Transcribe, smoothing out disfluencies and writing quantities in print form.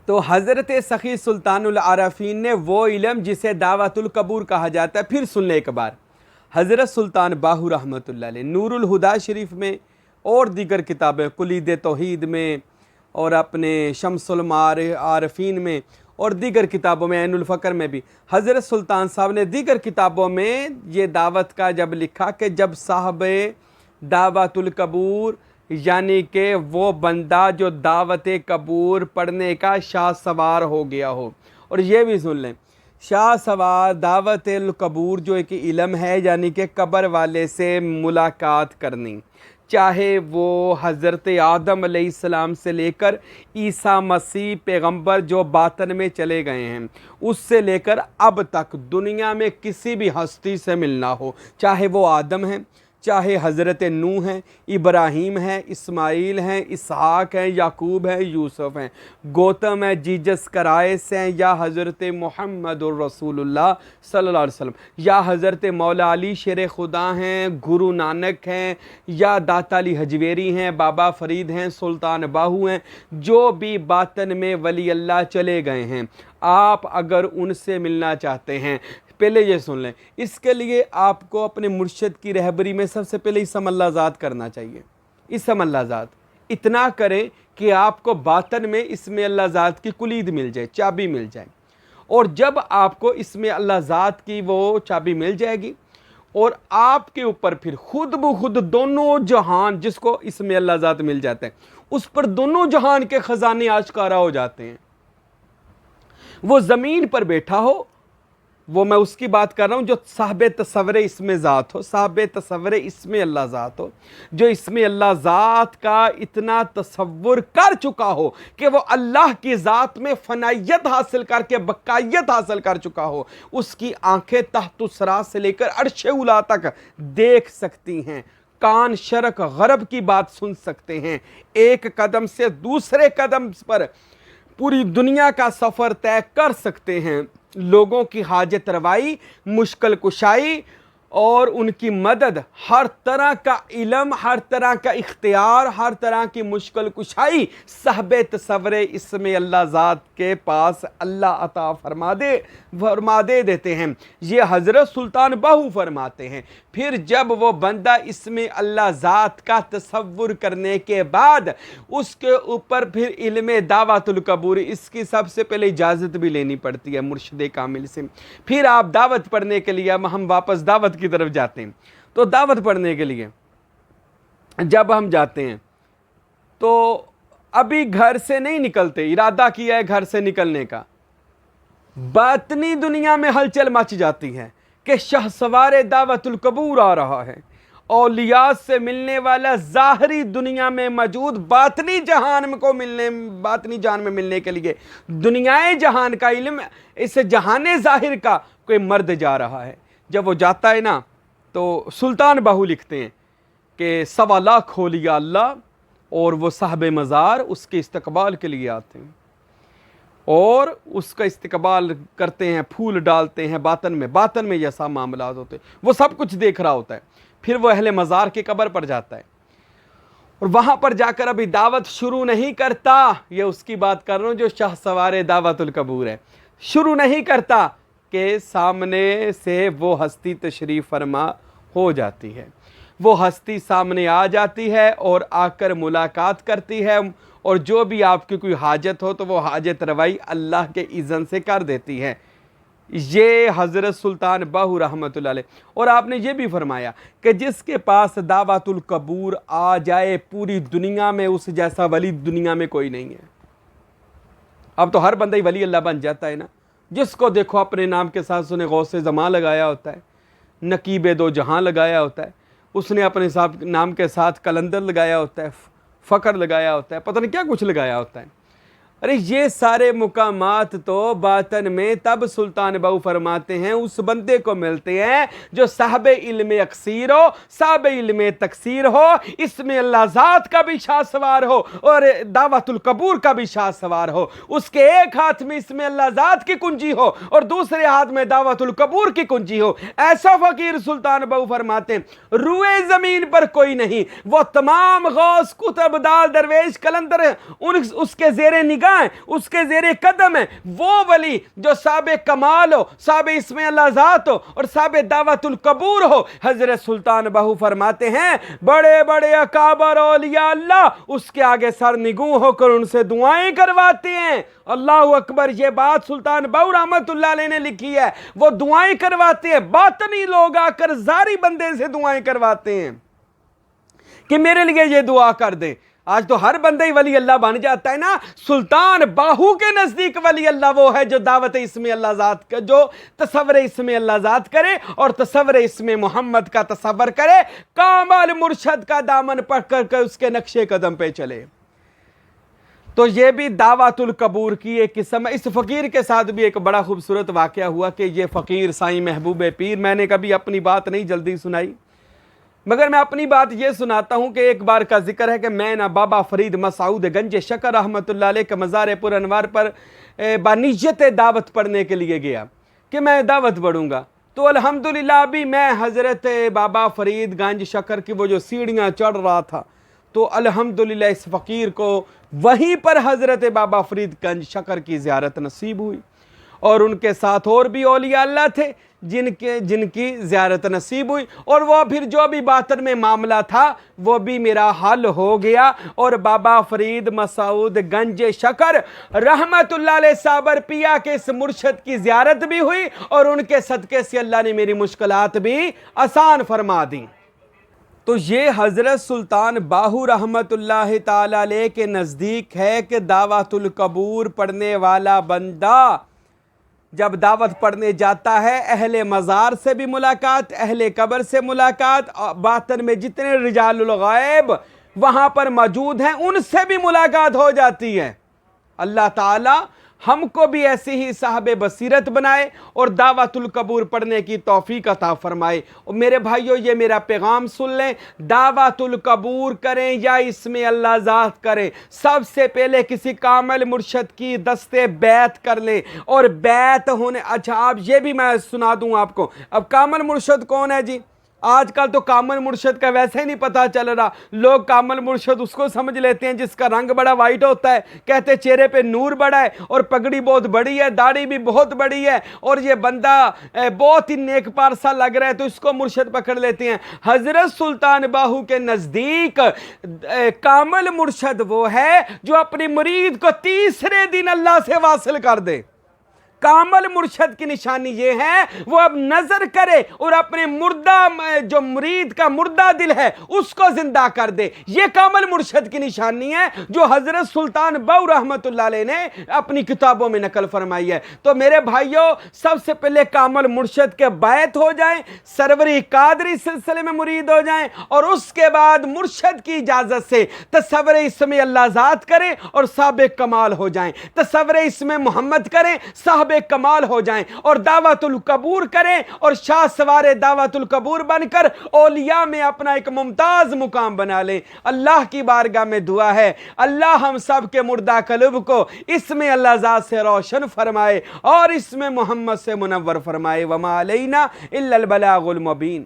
تو حضرت سخی سلطان العارفین نے وہ علم جسے دعوت القبور کہا جاتا ہے، پھر سن لیں ایک بار، حضرت سلطان باہو رحمۃ اللہ علیہ نور الہدا شریف میں اور دیگر کتابیں، کلید توحید میں اور اپنے شمس العارفین میں اور دیگر کتابوں میں، عین الفقر میں بھی، حضرت سلطان صاحب نے دیگر کتابوں میں یہ دعوت کا جب لکھا کہ جب صاحب دعوت القبور یعنی کہ وہ بندہ جو دعوت قبور پڑھنے کا شاہ سوار ہو گیا ہو، اور یہ بھی سن لیں، شاہ سوار دعوت القبور جو ایک علم ہے یعنی کہ قبر والے سے ملاقات کرنی، چاہے وہ حضرت آدم علیہ السلام سے لے کر عیسیٰ مسیح پیغمبر جو باطن میں چلے گئے ہیں اس سے لے کر اب تک دنیا میں کسی بھی ہستی سے ملنا ہو، چاہے وہ آدم ہیں، چاہے حضرت نوح ہیں، ابراہیم ہیں، اسماعیل ہیں، اسحاق ہیں، یعقوب ہیں، یوسف ہیں، گوتم ہیں، جیجس کرائس ہیں، یا حضرت محمد الرسول اللہ صلی اللہ علیہ وسلم، یا حضرت مولا علی شیر خدا ہیں، گرو نانک ہیں، یا داتا علی حجویری ہیں، بابا فرید ہیں، سلطان باہو ہیں، جو بھی باطن میں ولی اللہ چلے گئے ہیں، آپ اگر ان سے ملنا چاہتے ہیں، پہلے یہ سن لیں، اس کے لیے آپ کو اپنے مرشد کی رہبری میں سب سے پہلے اسم اللہ ذات کرنا چاہیے۔ اسم اللہ ذات اتنا کریں کہ آپ کو باطن میں اسم اللہ ذات کی کلید مل جائے، چابی مل جائے، اور جب آپ کو اسم اللہ ذات کی وہ چابی مل جائے گی اور آپ کے اوپر پھر خود بخود دونوں جہان، جس کو اسم اللہ ذات مل جاتے ہیں اس پر دونوں جہان کے خزانے آشکارا ہو جاتے ہیں۔ وہ زمین پر بیٹھا ہو، وہ میں اس کی بات کر رہا ہوں جو صاحب تصور اسم ذات ہو، صاحب تصور اسم اللہ ذات ہو، جو اسم اللہ ذات کا اتنا تصور کر چکا ہو کہ وہ اللہ کی ذات میں فنائیت حاصل کر کے بقائیت حاصل کر چکا ہو، اس کی آنکھیں تحت الثری سے لے کر عرش اولی تک دیکھ سکتی ہیں، کان شرق غرب کی بات سن سکتے ہیں، ایک قدم سے دوسرے قدم پر پوری دنیا کا سفر طے کر سکتے ہیں، لوگوں کی حاجت روائی، مشکل کشائی اور ان کی مدد، ہر طرح کا علم، ہر طرح کا اختیار، ہر طرح کی مشکل کشائی صاحب تصور اسم اللہ ذات کے پاس اللہ عطا فرما دے دیتے ہیں۔ یہ حضرت سلطان باہو فرماتے ہیں۔ پھر جب وہ بندہ اسم اللہ ذات کا تصور کرنے کے بعد اس کے اوپر پھر علم دعوت القبور، اس کی سب سے پہلے اجازت بھی لینی پڑتی ہے مرشد کامل سے۔ پھر آپ دعوت پڑھنے کے لیے، ہم واپس دعوت کی طرف جاتے ہیں، تو دعوت پڑھنے کے لیے جب ہم جاتے ہیں تو ابھی گھر سے نہیں نکلتے، ارادہ کیا ہے گھر سے نکلنے کا، باطنی دنیا میں ہلچل مچ جاتی ہے کہ شاہ سوار دعوت القبور آ رہا ہے، اولیاء سے ملنے والا ظاہری دنیا میں موجود باطنی جہان میں ملنے کے لیے دنیائے جہان کا علم، اس جہان ظاہر کا کوئی مرد جا رہا ہے۔ جب وہ جاتا ہے نا تو سلطان باہو لکھتے ہیں کہ 1.25 لاکھ اولیاء اللہ اور وہ صاحب مزار اس کے استقبال کے لیے آتے ہیں اور اس کا استقبال کرتے ہیں، پھول ڈالتے ہیں، باطن میں یہ سب معاملات ہوتے ہیں، وہ سب کچھ دیکھ رہا ہوتا ہے۔ پھر وہ اہل مزار کی قبر پر جاتا ہے اور وہاں پر جا کر ابھی دعوت شروع نہیں کرتا، یہ اس کی بات کر رہا ہوں جو شاہ سوار دعوت القبور ہے، شروع نہیں کرتا کہ سامنے سے وہ ہستی تشریف فرما ہو جاتی ہے، وہ ہستی سامنے آ جاتی ہے اور آ کر ملاقات کرتی ہے، اور جو بھی آپ کی کوئی حاجت ہو تو وہ حاجت روائی اللہ کے اذن سے کر دیتی ہے۔ یہ حضرت سلطان باہو رحمۃ اللہ علیہ، اور آپ نے یہ بھی فرمایا کہ جس کے پاس دعوت القبور آ جائے پوری دنیا میں اس جیسا ولی دنیا میں کوئی نہیں ہے۔ اب تو ہر بندہ ہی ولی اللہ بن جاتا ہے نا، جس کو دیکھو اپنے نام کے ساتھ اس نے غوث زمان لگایا ہوتا ہے، نقیب دو جہاں لگایا ہوتا ہے، اس نے اپنے نام کے ساتھ کلندر لگایا ہوتا ہے، فقر لگایا ہوتا ہے، پتہ نہیں کیا کچھ لگایا ہوتا ہے۔ ارے یہ سارے مقامات تو باطن میں تب سلطان باہو فرماتے ہیں اس بندے کو ملتے ہیں جو صاحب علم اکثیر ہو، صاحب علم تکثیر ہو، اسم اللہ ذات کا بھی شاہ سوار ہو اور دعوت القبور کا بھی شاہ سوار ہو، اس کے ایک ہاتھ میں اسم اللہ ذات کی کنجی ہو اور دوسرے ہاتھ میں دعوت القبور کی کنجی ہو۔ ایسا فقیر سلطان باہو فرماتے ہیں روئے زمین پر کوئی نہیں، وہ تمام غوث، قطب، دال، درویش، کلندر اس کے زیر نگاہ اولیاء ہیں اس کے زیر قدم ہیں، وہ ولی جو صاحب کمال ہو، صاحب اسم اللہ ذات ہو اور صاحب دعوت القبور ہو۔ حضرت سلطان باہو فرماتے ہیں بڑے بڑے اکابر اولیاء اللہ اس کے آگے سر نگوں ہو کر ان سے دعائیں کرواتے ہیں۔ اللہ اکبر، یہ بات سلطان باہو رحمت اللہ علیہ نے لکھی ہے۔ وہ دعائیں کرواتے ہیں، باطنی لوگ آ کر ظاہری بندے سے دعائیں کرواتے ہیں کہ میرے لیے یہ دعا کر دیں۔ آج تو ہر بندہ ہی ولی اللہ بن جاتا ہے نا۔ سلطان باہو کے نزدیک ولی اللہ وہ ہے جو دعوت اسم اللہ ذات کا، جو تصور اسم اللہ ذات کرے اور تصور اسم محمد کا تصور کرے، کامل مرشد کا دامن پکڑ کر اس کے نقش قدم پہ چلے۔ تو یہ بھی دعوت القبور کی ایک قسم ہے۔ اس فقیر کے ساتھ بھی ایک بڑا خوبصورت واقعہ ہوا کہ یہ فقیر سائیں محبوب پیر، میں نے کبھی اپنی بات نہیں جلدی سنائی، مگر میں اپنی بات یہ سناتا ہوں کہ ایک بار کا ذکر ہے کہ میں نا بابا فرید مسعود گنج شکر رحمت اللہ علیہ کے مزار پر انوار پر بانیت دعوت پڑھنے کے لیے گیا کہ میں دعوت پڑھوں گا۔ تو الحمدللہ ابھی میں حضرت بابا فرید گنج شکر کی وہ جو سیڑھیاں چڑھ رہا تھا، تو الحمدللہ اس فقیر کو وہیں پر حضرت بابا فرید گنج شکر کی زیارت نصیب ہوئی، اور ان کے ساتھ اور بھی اولیاء اللہ تھے جن کی زیارت نصیب ہوئی، اور وہ پھر جو بھی باطن میں معاملہ تھا وہ بھی میرا حل ہو گیا، اور بابا فرید مسعود گنج شکر رحمت اللہ علیہ صابر پیا کے اس مرشد کی زیارت بھی ہوئی، اور ان کے صدقے سے اللہ نے میری مشکلات بھی آسان فرما دیں۔ تو یہ حضرت سلطان باہو رحمت اللہ تعالی علیہ کے نزدیک ہے کہ دعوت القبور پڑھنے والا بندہ جب دعوت پڑھنے جاتا ہے، اہل مزار سے بھی ملاقات، اہل قبر سے ملاقات، باطن میں جتنے رجال الغیب وہاں پر موجود ہیں ان سے بھی ملاقات ہو جاتی ہے۔ اللہ تعالی ہم کو بھی ایسی ہی صاحب بصیرت بنائے اور دعوت القبور پڑھنے کی توفیق عطا فرمائے۔ اور میرے بھائیو، یہ میرا پیغام سن لیں، دعوت القبور کریں یا اسم اللہ ذات کریں، سب سے پہلے کسی کامل مرشد کی دستے بیعت کر لیں، اور بیعت ہونے، اچھا آپ یہ بھی میں سنا دوں آپ کو، اب کامل مرشد کون ہے جی؟ آج کل تو کامل مرشد کا ویسے ہی نہیں پتہ چل رہا۔ لوگ کامل مرشد اس کو سمجھ لیتے ہیں جس کا رنگ بڑا وائٹ ہوتا ہے، کہتے چہرے پہ نور بڑا ہے اور پگڑی بہت بڑی ہے، داڑھی بھی بہت بڑی ہے، اور یہ بندہ بہت ہی نیک پارسا لگ رہا ہے تو اس کو مرشد پکڑ لیتے ہیں۔ حضرت سلطان باہو کے نزدیک کامل مرشد وہ ہے جو اپنی مرید کو تیسرے دن اللہ سے واصل کر دے۔ کامل مرشد کی نشانی یہ ہے وہ اب نظر کرے اور اپنے مردہ جو مرید کا مردہ دل ہے اس کو زندہ کر دے۔ یہ کامل مرشد کی نشانی ہے جو حضرت سلطان باہو رحمت اللہ علیہ نے اپنی کتابوں میں نقل فرمائی ہے۔ تو میرے بھائیوں، سب سے پہلے کامل مرشد کے بیعت ہو جائیں، سروری قادری سلسلے میں مرید ہو جائیں، اور اس کے بعد مرشد کی اجازت سے تصور اسم اللہ ذات کریں اور صاحب کمال ہو جائیں، تصور اسم محمد کریں، صاحب کمال ہو جائیں، اور دعوت القبور کریں اور شاہ سوار دعوت القبور بن کر اولیاء میں اپنا ایک ممتاز مقام بنا لیں۔ اللہ کی بارگاہ میں دعا ہے اللہ ہم سب کے مردہ قلب کو اسم اللہ ذات سے روشن فرمائے اور اسم محمد سے منور فرمائے۔ وما علینا الا البلاغ المبین۔